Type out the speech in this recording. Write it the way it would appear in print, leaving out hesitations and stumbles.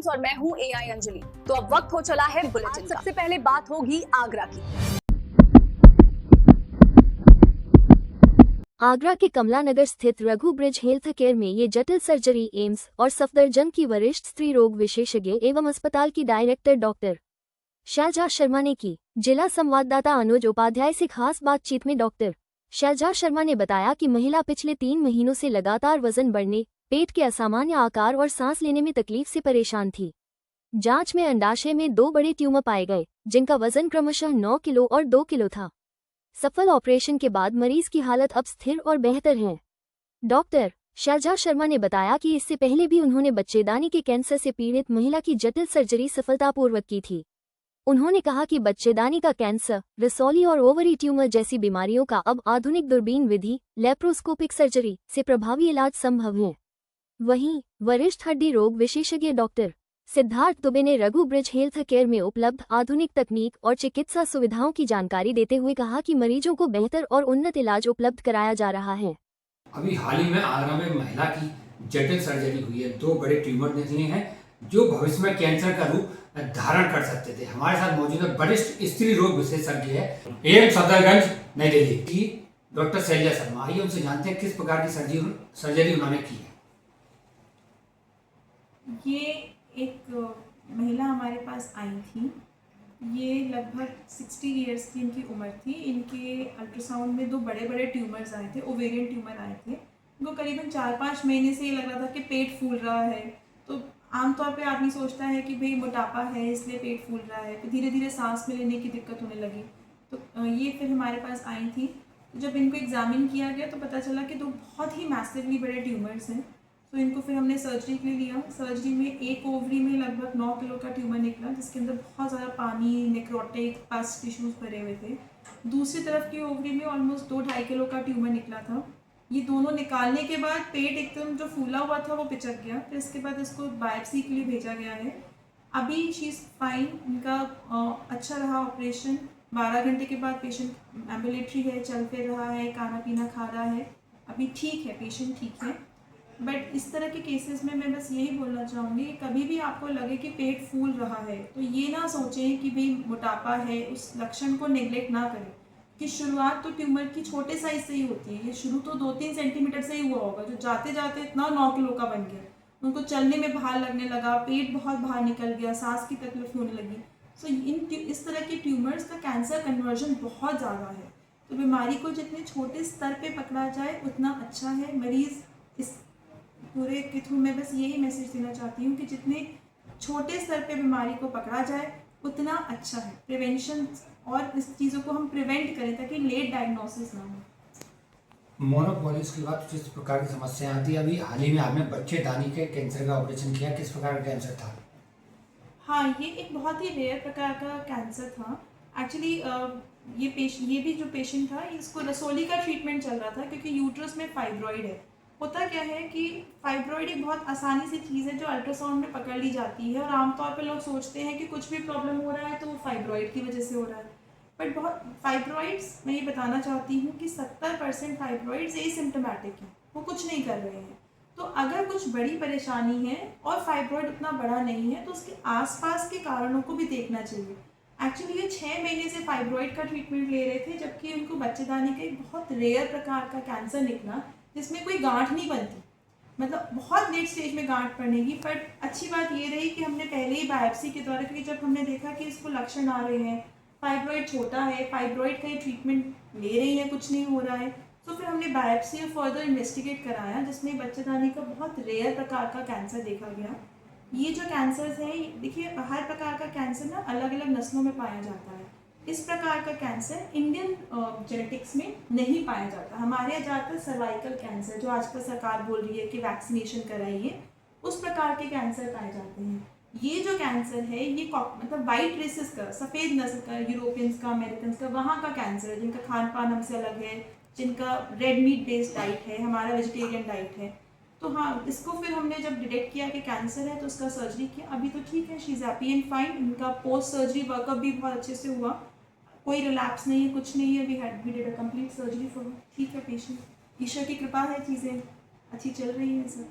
Times और मैं हूं एआई अंजलि। तो अब वक्त हो चला है बुलेटिन का। सबसे पहले बात होगी आगरा की। आगरा के कमला नगर स्थित रघु ब्रिज हेल्थ केयर में ये जटिल सर्जरी एम्स और सफदरजंग की वरिष्ठ स्त्री रोग विशेषज्ञ एवं अस्पताल की डायरेक्टर डॉक्टर शैलजा शर्मा ने की। जिला संवाददाता अनुज उपाध्याय से खास बातचीत में डॉक्टर शैलजा शर्मा ने बताया कि महिला पिछले 3 महीनों से लगातार वजन बढ़ने, पेट के असामान्य आकार और सांस लेने में तकलीफ से परेशान थी। जांच में अंडाशय में 2 बड़े ट्यूमर पाए गए, जिनका वजन क्रमशः 9 किलो और 2 किलो था। सफल ऑपरेशन के बाद मरीज की हालत अब स्थिर और बेहतर है। डॉक्टर शैलजा शर्मा ने बताया कि इससे पहले भी उन्होंने बच्चेदानी के कैंसर से पीड़ित महिला की जटिल सर्जरी सफलतापूर्वक की थी। उन्होंने कहा कि बच्चेदानी का कैंसर, रसौली और ओवरी ट्यूमर जैसी बीमारियों का अब आधुनिक दूरबीन विधि लैप्रोस्कोपिक सर्जरी से प्रभावी इलाज संभव है। वहीं वरिष्ठ हड्डी रोग विशेषज्ञ डॉक्टर सिद्धार्थ दुबे ने रघु ब्रिज हेल्थ केयर में उपलब्ध आधुनिक तकनीक और चिकित्सा सुविधाओं की जानकारी देते हुए कहा कि मरीजों को बेहतर और उन्नत इलाज उपलब्ध कराया जा रहा है। अभी हाल ही में आगरा में महिला की जटिल सर्जरी हुई है। 2 बड़े ट्यूमर निकले हैं जो भविष्य में कैंसर का रूप धारण कर सकते थे। हमारे साथ मौजूद है वरिष्ठ स्त्री रोग विशेषज्ञ है एम्स सफदरजंग नई दिल्ली की डॉक्टर शैलजा शर्मा। आइए उनसे जानते हैं किस प्रकार की सर्जरी उन्होंने की है। ये एक महिला हमारे पास आई थी। ये लगभग 60 इयर्स की इनकी उम्र थी। इनके अल्ट्रासाउंड में 2 बड़े बड़े ट्यूमर्स आए थे, ओवेरियन ट्यूमर आए थे। इनको करीबन 4-5 महीने से ये लग रहा था कि पेट फूल रहा है। तो आमतौर पे आदमी सोचता है कि भाई मोटापा है इसलिए पेट फूल रहा है। फिर धीरे धीरे सांस में लेने की दिक्कत होने लगी। तो ये फिर हमारे पास आई थी। तो जब इनको एग्जामिन किया गया तो पता चला कि 2 बहुत ही मैसिवली बड़े ट्यूमर्स हैं। तो इनको फिर हमने सर्जरी के लिए लिया। सर्जरी में एक ओवरी में लगभग 9 किलो का ट्यूमर निकला, जिसके अंदर बहुत ज़्यादा पानी, नेक्रोटिक, पस टिश्यूज़ भरे हुए थे। दूसरी तरफ की ओवरी में ऑलमोस्ट 2-2.5 किलो का ट्यूमर निकला था। ये दोनों निकालने के बाद पेट एकदम जो फूला हुआ था वो पिचक गया। फिर इसके बाद इसको बायोप्सी के लिए भेजा गया है। अभी शी इज़ फाइन। इनका अच्छा रहा ऑपरेशन। 12 घंटे के बाद पेशेंट एम्बुलेटरी है, चल फिर रहा है, खाना पीना खा रहा है। अभी ठीक है, पेशेंट ठीक है। बट इस तरह के केसेस में मैं बस यही बोलना चाहूँगी कि कभी भी आपको लगे कि पेट फूल रहा है तो ये ना सोचें कि भाई मोटापा है, उस लक्षण को नेग्लेक्ट ना करें। कि शुरुआत तो ट्यूमर की छोटे साइज से ही होती है। ये शुरू तो 2-3 सेंटीमीटर से ही हुआ होगा, जो जाते जाते इतना 9 किलो का बन गया। उनको चलने में भार लगने लगा, पेट बहुत बाहर निकल गया, सांस की तकलीफ होने लगी। सो इस तरह के ट्यूमर्स का कैंसर कन्वर्जन बहुत ज़्यादा है। तो बीमारी को जितने छोटे स्तर पे पकड़ा जाए उतना अच्छा है। मरीज़ इस पूरे के थ्रू मैं बस यही मैसेज देना चाहती हूँ कि जितने छोटे स्तर पे बीमारी को पकड़ा जाए उतना अच्छा है। प्रिवेंशन और इस चीज़ों को हम प्रिवेंट करें ताकि लेट डायग्नोसिस ना हो। मोनोपोलिस के बाद जिस प्रकार की समस्या आती है, अभी हाल ही में आपने बच्चेदानी के कैंसर का ऑपरेशन किया, किस प्रकार का कैंसर था? हाँ, ये एक बहुत ही रेयर प्रकार का कैंसर था। एक्चुअली ये भी जो पेशेंट था, इसको रसौली का ट्रीटमेंट चल रहा था क्योंकि यूट्रस में फाइब्रॉइड है। होता क्या है कि फाइब्रॉइड एक बहुत आसानी सी चीज़ है जो अल्ट्रासाउंड में पकड़ ली जाती है और आमतौर पर लोग सोचते हैं कि कुछ भी प्रॉब्लम हो रहा है तो वो फाइब्रॉइड की वजह से हो रहा है। बट बहुत फाइब्रॉइड्स, मैं ये बताना चाहती हूँ कि 70% फाइब्रॉइड्स एसिम्प्टोमेटिक हैं, वो कुछ नहीं कर रहे हैं। तो अगर कुछ बड़ी परेशानी है और फाइब्रॉइड उतना बड़ा नहीं है तो उसके आसपास के कारणों को भी देखना चाहिए। एक्चुअली ये 6 महीने से फाइब्रॉइड का ट्रीटमेंट ले रहे थे, जबकि उनको बच्चेदानी का एक बहुत रेयर प्रकार का कैंसर निकला जिसमें कोई गांठ नहीं बनती, मतलब बहुत लेट स्टेज में गांठ पड़ेगी। बट अच्छी बात ये रही कि हमने पहले ही बायोप्सी के द्वारा, क्योंकि जब हमने देखा कि इसको लक्षण आ रहे हैं, फाइब्रॉइड छोटा है, फाइब्रॉइड का ही ट्रीटमेंट ले रही है, कुछ नहीं हो रहा है, तो फिर हमने बायोप्सी और फर्दर इन्वेस्टिगेट कराया जिसमें बच्चेदानी का बहुत रेयर प्रकार का कैंसर देखा गया। ये जो कैंसर्स हैं, देखिए हर प्रकार का कैंसर ना अलग अलग नस्लों में पाया जाता है। इस प्रकार का कैंसर इंडियन जेनेटिक्स में नहीं पाया जाता। हमारे यहाँ ज़्यादातर सर्वाइकल कैंसर, जो आजकल सरकार बोल रही है कि वैक्सीनेशन कराइए, उस प्रकार के कैंसर पाए जाते हैं। ये जो कैंसर है ये मतलब वाइट रेसेस का, सफ़ेद नस्ल का, यूरोपियंस का, अमेरिकन का, वहाँ का कैंसर है जिनका खान पान हमसे अलग है, जिनका रेड मीट बेस्ड डाइट है, हमारा वेजिटेरियन डाइट है। तो हाँ, इसको फिर हमने जब डिटेक्ट किया कि कैंसर है तो उसका सर्जरी किया। अभी तो ठीक है, she is happy and fine. इनका पोस्ट सर्जरी वर्कअप भी बहुत अच्छे से हुआ, कोई रिलैप्स नहीं है, कुछ नहीं है। We did a complete surgery for, ठीक है पेशेंट। ईश्वर की कृपा है, चीज़ें अच्छी चल रही हैं सब।